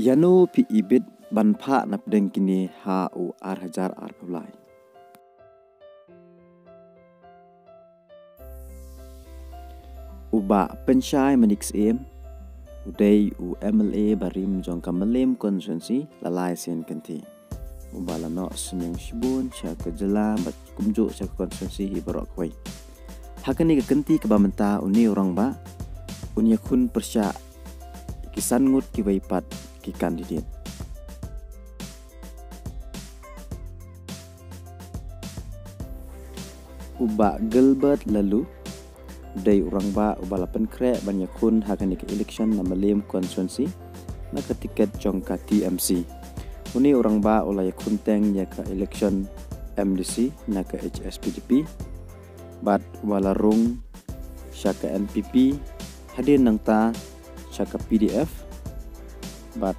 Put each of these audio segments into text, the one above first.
Yano pi ibit banpa nap deng kini ha u hajar ulai. Uba pensyai menix udai u MLA barim jong kamalem konsensi lalai sen kenti. Uba lano senyang shibun sya ke jela bat kumjo sya konsensi hibarok kwai. Hakani ke kenti ke bamenta uni orang ba unya kun persya kisan ngut ki waipat ki kandidat. Uba Gilbert lalu dari orang ba ubala penkre banyak kun hakani ke election na malim konsensi na ke tiket jongka TMC. Uni orang ba ulai kunteng ya ke election MDC na ke HSPDP. Bat walarung syaka NPP hadin nang ta syaka PDF. Bat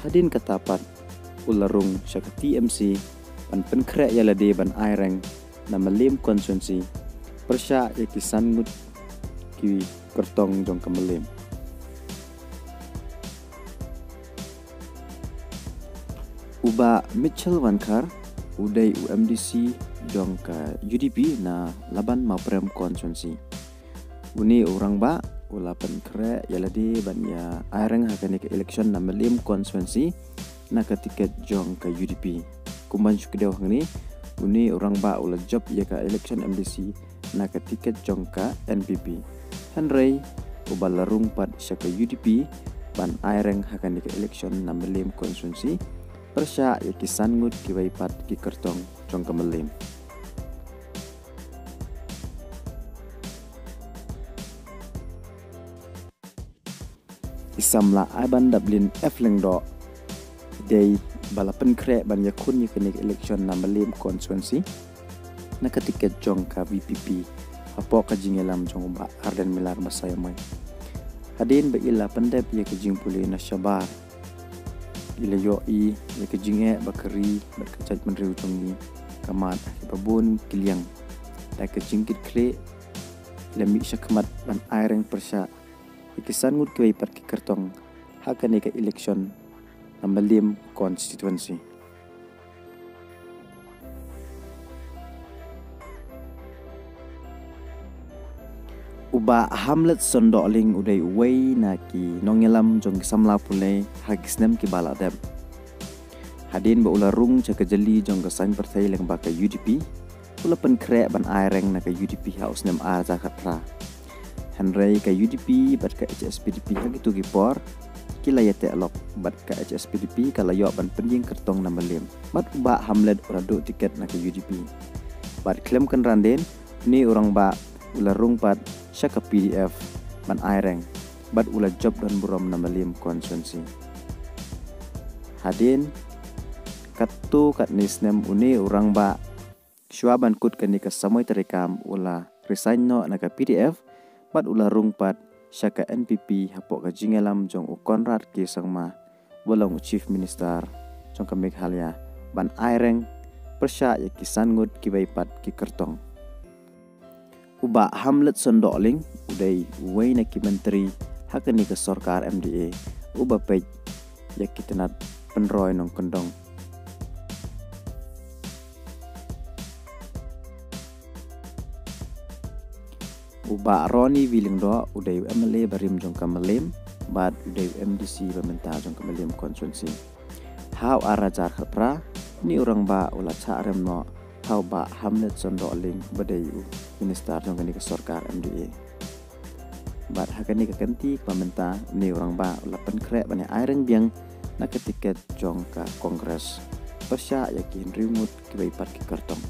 hadin katapat ularung syaka TMC ban penkre ya lade ban aireng na malim konsensi persya ya kisan ngut ki kertong jong kemelim. Uba Mitchell Wankar udai UMDC jong ke UDP na laban maprem konsensi. Uni orang ba ulapan kre yaladi ban ya aireng hakani ke election na malim konsensi na ke tiket jong ke UDP. Kumban syukdew hangni uni orang ba ula job ya ke election MDC na ke tiket jongka NPP. Henry ubal larung pad syaka UDP ban aireng hakani ke election na malim konsensi persya ya kisan ngut ki waipat ki kertong jongka malim. Isamla aiban dablin eflengdo day balapan kre ban yakun yakani ke election na malim konsensi na ketiket jong ka VPP apo ka jingelam jong ba arden milar basaya moy hadin ba ila pandep ya ke jing puli na syabar ila yo I ya ke jinge bakari bat kecaj menriu jong ni kamat babun kiliang da ke jingkit kle ila mi syakmat ban aireng persya ikisan ngut ke pat ki kertong hakani ke election na malim constituency. Uba Hamlet sondoling udai wei na ki nongelam jong samla pulai hagisnem ki baladem. Hadin ba ularung caka jeli jong kesan partai leng baka UDP. Ula pen krek ban aireng na ka UDP haus nem arza katra. Henry ka UDP bat ka HSPDP hagitu gipor. Kila yate alok bat ka HSPDP kala yo ban penjing kertong na malim. Bat uba Hamlet uradu tiket na ka UDP. Bat klaim kan randen ni orang ba ularung pat syaka PDF ban aireng bat ula job dan buram na malim konsensi. Hadin katu kat nisnem uni orang ba syuaban kut kani ka samoy terekam ula resign no na ka PDF bat ula rung pat syaka NPP hapok ka jingelam jong u Konrad ki sangma bolong chief minister jong ka Meghalaya ban aireng persya ya kisan ngut ki baipat ki kertong. Uba Hamlet sondoling udai wei na ki menteri hakani ke sarkar MDA uba pej ya kitenat penroy nong kendong. Uba Roni Willingdo udai MLA barim jong kamelim bat udai MDC bamenta jong kamelim konsensi. Hau arajar khapra ni orang ba ula charem no hau ba Hamlet sondoling badayu minister jong kani ke sarkar MDA. Bat hakani ke kenti pamenta ni orang ba ula penkre banyak aireng biang na ke tiket jong ka kongres persya yakin rimut ke baipat ki kertong.